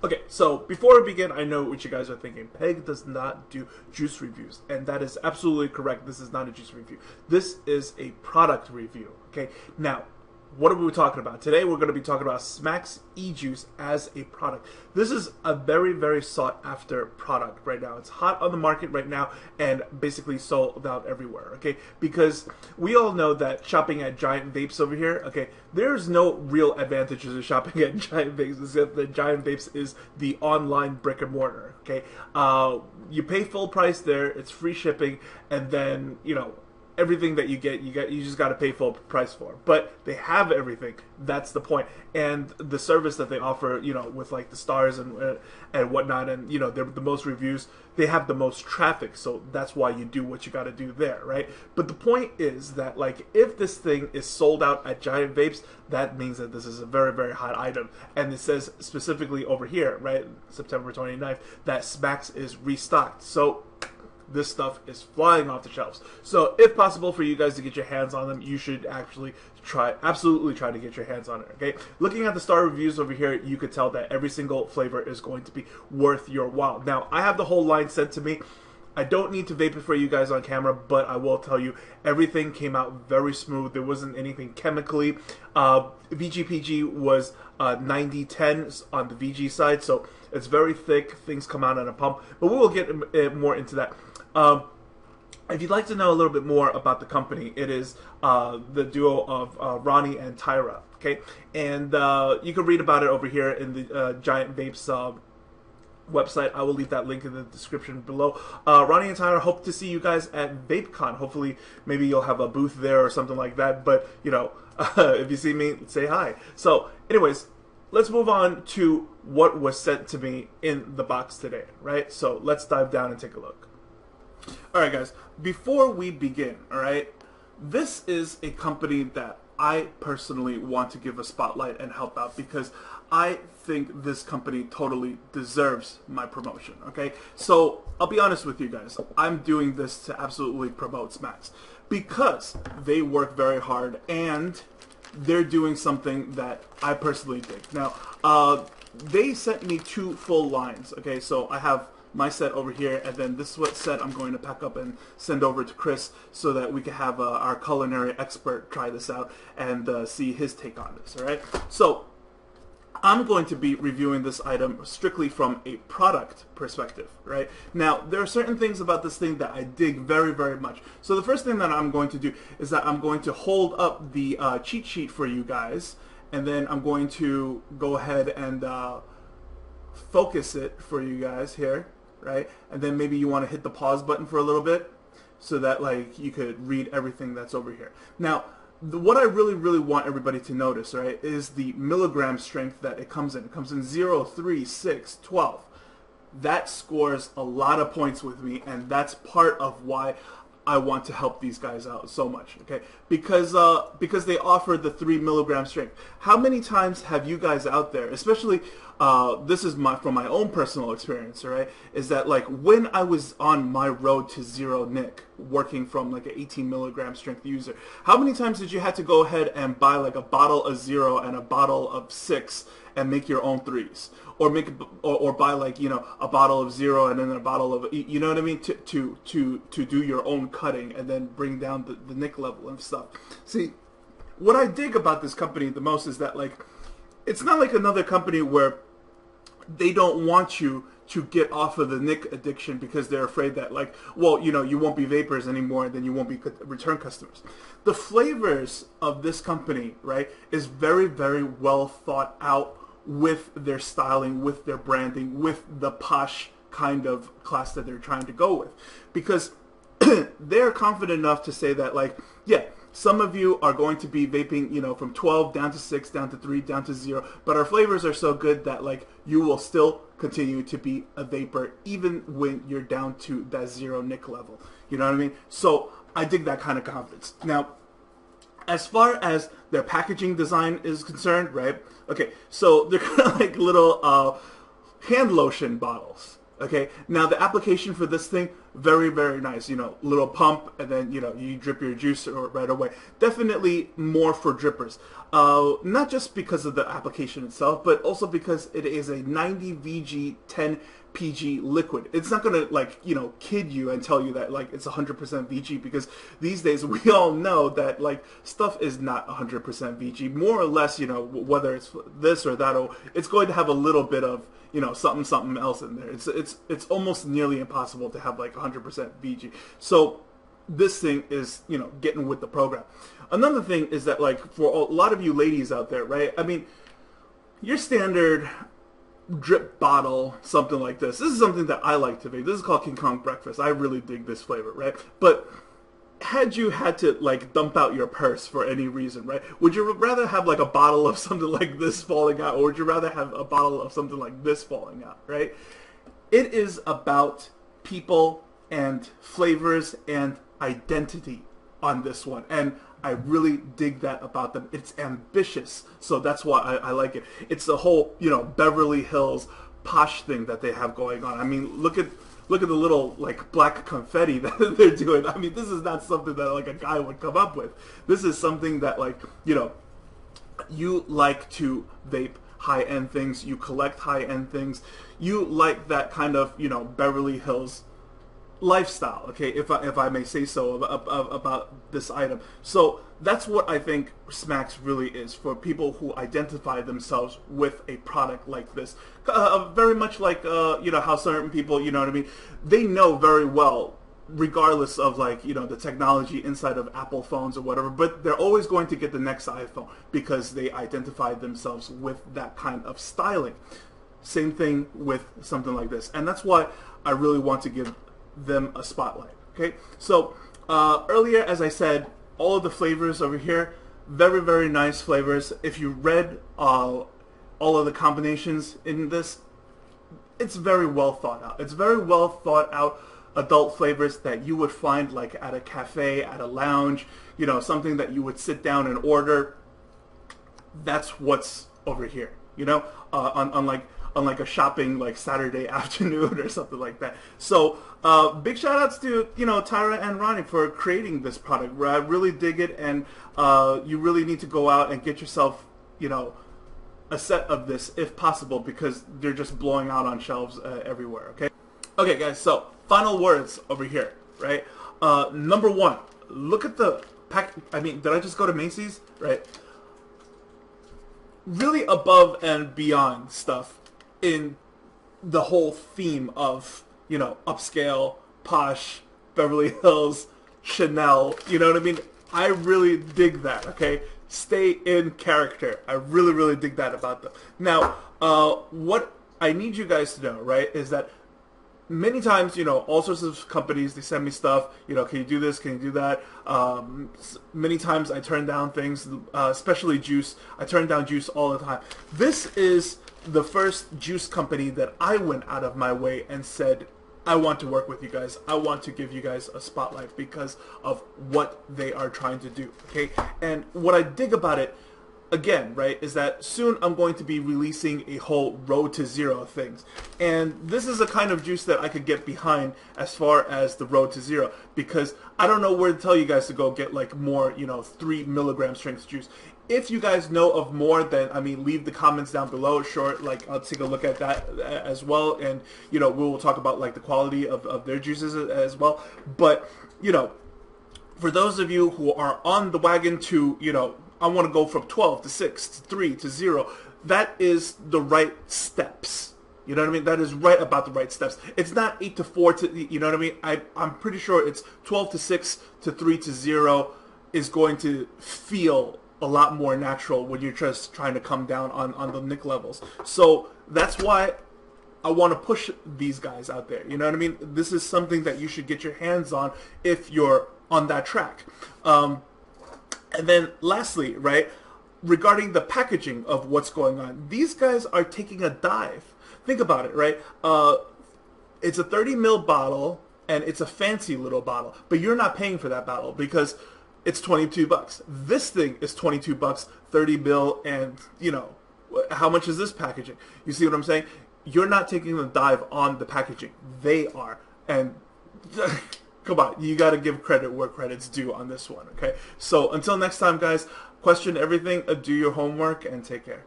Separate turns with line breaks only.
Okay, so before we begin, I know what you guys are thinking. Peg does not do juice reviews, and that is absolutely correct. This is not a juice review. This is a product review, okay? Now, what are we talking about? Today we're going to be talking about Smax e-juice as a product. This is a very, very sought after product right now. It's hot on the market right now and basically sold out everywhere, okay? Because we all know that shopping at Giant Vapes over here, okay, there's no real advantages of shopping at Giant Vapes except that Giant Vapes is the online brick and mortar, okay? You pay full price there, it's free shipping, and then, you know, everything that you just got to pay full price for. But they have everything. That's the point. And the service that they offer, you know, with like the stars and whatnot, and you know, they're the most reviews. They have the most traffic, so that's why you do what you got to do there, right? But the point is that like if this thing is sold out at Giant Vapes, that means that this is a very, very hot item. And it says specifically over here, right, September 29th, that Smax is restocked. So this stuff is flying off the shelves. So if possible for you guys to get your hands on them, you should actually absolutely try to get your hands on it, okay? Looking at the star reviews over here, you could tell that every single flavor is going to be worth your while. Now, I have the whole line sent to me. I don't need to vape it for you guys on camera, but I will tell you, everything came out very smooth. There wasn't anything chemically. VGPG was 90-10 on the VG side, so it's very thick. Things come out on a pump, but we will get more into that. If you'd like to know a little bit more about the company, it is the duo of Ronnie and Tyra, okay? And you can read about it over here in the Giant Vapes website. I will leave that link in the description below. Ronnie and Tyra hope to see you guys at VapeCon. Hopefully, maybe you'll have a booth there or something like that. But, you know, if you see me, say hi. So, anyways, let's move on to what was sent to me in the box today, right? So, let's dive down and take a look. Alright guys, before we begin, alright, this is a company that I personally want to give a spotlight and help out because I think this company totally deserves my promotion, okay? So, I'll be honest with you guys, I'm doing this to absolutely promote Smax because they work very hard and they're doing something that I personally dig. Now, they sent me 2 full lines, okay? So, I have my set over here, and then this is what set I'm going to pack up and send over to Chris so that we can have our culinary expert try this out and see his take on this, alright? So, I'm going to be reviewing this item strictly from a product perspective, right? Now, there are certain things about this thing that I dig very, very much. So the first thing that I'm going to do is that I'm going to hold up the cheat sheet for you guys, and then I'm going to go ahead and focus it for you guys here. Right? And then maybe you want to hit the pause button for a little bit so that like you could read everything that's over here. Now, what I really, really want everybody to notice, right, is the milligram strength that it comes in. It comes in 0, 3, 6, 12. That scores a lot of points with me, and that's part of why I want to help these guys out so much, okay? Because they offer the 3 milligram strength. How many times have you guys out there, especially this is from my own personal experience, right? Is that like when I was on my road to zero Nick, working from like an 18 milligram strength user, how many times did you have to go ahead and buy like a bottle of 0 and a bottle of 6 and make your own 3s, or buy like, you know, a bottle of 0 and then a bottle of, you know what I mean, to do your own cutting and then bring down the Nick level and stuff. See, what I dig about this company the most is that like it's not like another company where they don't want you to get off of the Nick addiction because they're afraid that like, well, you know, you won't be vapors anymore and then you won't be return customers. The flavors of this company, right, is very, very well thought out with their styling, with their branding, with the posh kind of class that they're trying to go with. Because they're confident enough to say that like, yeah, some of you are going to be vaping, you know, from 12 down to 6, down to 3, down to 0, but our flavors are so good that like you will still continue to be a vapor even when you're down to that 0 Nick level. You know what I mean? So I dig that kind of confidence. Now, as far as their packaging design is concerned, right? Okay, so they're kind of like little hand lotion bottles. Okay, now the application for this thing, very, very nice. You know, little pump, and then, you know, you drip your juice right away. Definitely more for drippers. not just because of the application itself, but also because it is a 90 VG 10 PG liquid. It's not going to, like, you know, kid you and tell you that, like, it's 100% VG, because these days we all know that, like, stuff is not 100% VG. More or less, you know, whether it's this or that, or it's going to have a little bit of, you know, something else in there. It's almost nearly impossible to have like 100% VG. So this thing is, you know, getting with the program. Another thing is that, like, for a lot of you ladies out there, right? I mean, your standard drip bottle, something like this. This is something that I like to make. This is called King Kong Breakfast. I really dig this flavor, right? But had you had to, like, dump out your purse for any reason, right? Would you rather have, like, a bottle of something like this falling out, or would you rather have a bottle of something like this falling out, right? It is about people and flavors and identity on this one, and I really dig that about them. It's ambitious, so that's why I like it. It's the whole, you know, Beverly Hills posh thing that they have going on. I mean, look at the little, like, black confetti that they're doing. I mean, this is not something that, like, a guy would come up with. This is something that, like, you know, you like to vape high-end things, you collect high-end things, you like that kind of, you know, Beverly Hills lifestyle, okay, if I may say so, about this item. So that's what I think Smax really is, for people who identify themselves with a product like this. Very much like, you know, how certain people, you know what I mean, they know very well, regardless of, like, you know, the technology inside of Apple phones or whatever, but they're always going to get the next iPhone because they identify themselves with that kind of styling. Same thing with something like this, and that's why I really want to give them a spotlight. Okay, so earlier, as I said, all of the flavors over here, very, very nice flavors. If you read all of the combinations in this, it's very well thought out. It's very well thought out adult flavors that you would find, like, at a cafe, at a lounge, you know, something that you would sit down and order. That's what's over here, you know, unlike a shopping, like, Saturday afternoon or something like that. So big shout outs to, you know, Tyra and Ronnie for creating this product. I really dig it, and you really need to go out and get yourself, you know, a set of this if possible, because they're just blowing out on shelves everywhere. Okay guys, so final words over here, right? Number one, look at the pack. I mean, did I just go to Macy's? Right? Really above and beyond stuff in the whole theme of, you know, upscale, posh, Beverly Hills, Chanel, you know what I mean? I really dig that, okay? Stay in character. I really, really dig that about them. Now, what I need you guys to know, right, is that many times, you know, all sorts of companies, they send me stuff, you know, can you do this, can you do that? Many times I turn down things, especially juice. I turn down juice all the time. This is the first juice company that I went out of my way and said, I want to work with you guys. I want to give you guys a spotlight because of what they are trying to do, okay? And what I dig about it, again, right, is that soon I'm going to be releasing a whole Road to Zero things. And this is a kind of juice that I could get behind as far as the Road to Zero, because I don't know where to tell you guys to go get, like, more, you know, 3 milligram strength juice. If you guys know of more, then, I mean, leave the comments down below. Sure, like, I'll take a look at that as well, and, you know, we will talk about, like, the quality of their juices as well. But, you know, for those of you who are on the wagon to, you know, I want to go from 12 to 6 to 3 to 0, that is the right steps. You know what I mean? That is right about the right steps. It's not 8 to 4 to, you know what I mean? I'm pretty sure it's 12 to 6 to 3 to 0 is going to feel a lot more natural when you're just trying to come down on the Nick levels. So that's why I want to push these guys out there. You know what I mean? This is something that you should get your hands on if you're on that track. And then lastly, right, regarding the packaging of what's going on, these guys are taking a dive. Think about it, right? It's a 30 ml bottle, and it's a fancy little bottle, but you're not paying for that bottle because it's 22 bucks. This thing is 22 bucks, 30 ml, and, you know, how much is this packaging? You see what I'm saying? You're not taking the dive on the packaging. They are. And come on, you got to give credit where credit's due on this one, okay? So until next time, guys, question everything, do your homework, and take care.